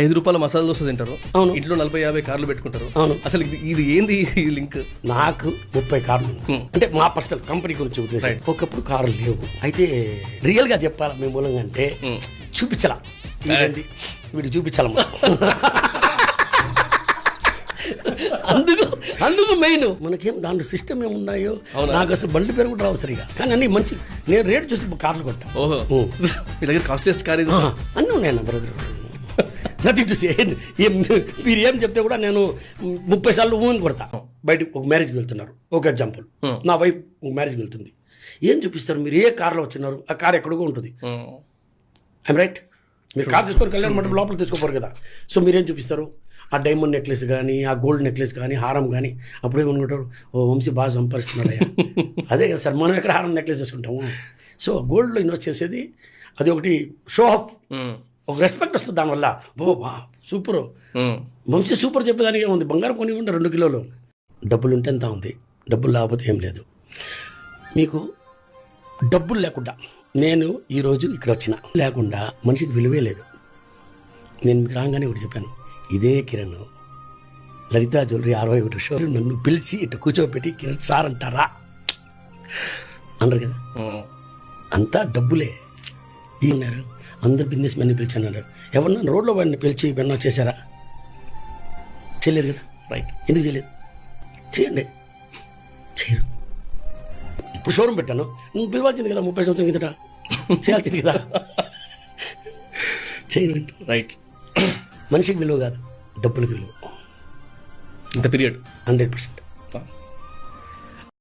రూపాయల మసాలా దోశ తింటారు. అవును. ఇంట్లో 40-50 కార్లు పెట్టుకుంటారు. అవును. అసలు ఇది ఏంది ఈ లింక్? నాకు 30 కార్లు అంటే మా పర్సనల్ కంపెనీ గురించి ఉద్దేశం. ఒకప్పుడు కార్లు లేవు. అయితే రియల్ గా చెప్పాలా మేము మూలంగా అంటే చూపించాలా వీడు చూపించాలమ్మా. అందుకు మెయిన్ మనకేం దాంట్లో సిస్టమ్ ఏమున్నాయో నాకు అసలు బండి పేరు కూడా రావు సరిగా. కానీ అన్ని మంచి నేను రేట్ చూసి కార్లు కొట్టా. ఓహో, మీ దగ్గర కాస్ట్లీయెస్ట్ కార్ ఇది? అన్నీ ఉన్నాయన్న బ్రదర్. Nothing to say. మీరు ఏం చెప్తే కూడా నేను 30 సార్లు ఊని కొడతా. బయటకు ఒక మ్యారేజ్కి వెళ్తున్నారు, ఒక ఎగ్జాంపుల్, నా వైఫ్ ఒక మ్యారేజ్కి వెళ్తుంది. ఏం చూపిస్తారు మీరు? ఏ కార్లో వచ్చినారు? ఆ కార్ ఎక్కడికో ఉంటుంది. I'm right. మీరు కార్ తీసుకొని కళ్యాణ మండపం లోపల తీసుకోపోరు కదా. సో మీరేం చూపిస్తారు? ఆ డైమండ్ నెక్లెస్ కానీ, ఆ గోల్డ్ నెక్లెస్ కానీ, హారం కానీ. అప్పుడు ఏమనుకుంటారు, ఓ వంశీ బాగా సంపాదిస్తున్నారు అయ్యా. అదే కదా సార్, మనం ఎక్కడ హారం నెక్లెస్ చేసుకుంటాము. సో గోల్డ్లో ఇన్వెస్ట్ చేసేది అది ఒకటి షో ఆఫ్, ఒక రెస్పెక్ట్ వస్తుంది దానివల్ల. బా సూపర్ వంశీ సూపర్ చెప్పేదానికి ఏముంది? బంగారం కొని ఉంటే 2 కిలోలు. డబ్బులు ఉంటే ఎంత ఉంది, డబ్బులు లేకపోతే ఏం లేదు. మీకు డబ్బులు లేకుండా నేను ఈరోజు ఇక్కడ వచ్చిన లేకుండా మనిషికి విలువే లేదు. నేను మీకు రాగానే ఒకటి చెప్పాను, ఇదే కిరణ్ లలితా జ్యువెలరీ 61 షో నన్ను పిలిచి ఇటు కూర్చోబెట్టి కిరణ్ సార్ అంటారా అన్నారు కదా. అంతా డబ్బులే. ఈయన్నారు అందరు బిజినెస్ మెన్ని పిలిచాను. ఎవరన్నా రోడ్లో వాడిని పిలిచి ఏమన్నా చేశారా? చేయలేదు కదా. రైట్. ఎందుకు చేయలేదు? చేయండి. చేయరు. ఇప్పుడు షోరూమ్ పెట్టాను, నువ్వు పిలవాల్సింది కదా 30 సంవత్సరం కిందట, చేయాల్సింది కదా. చేయండి. రైట్. మనిషికి విలువ కాదు, డబ్బులకు విలువ. ఇంత పీరియడ్ 100%.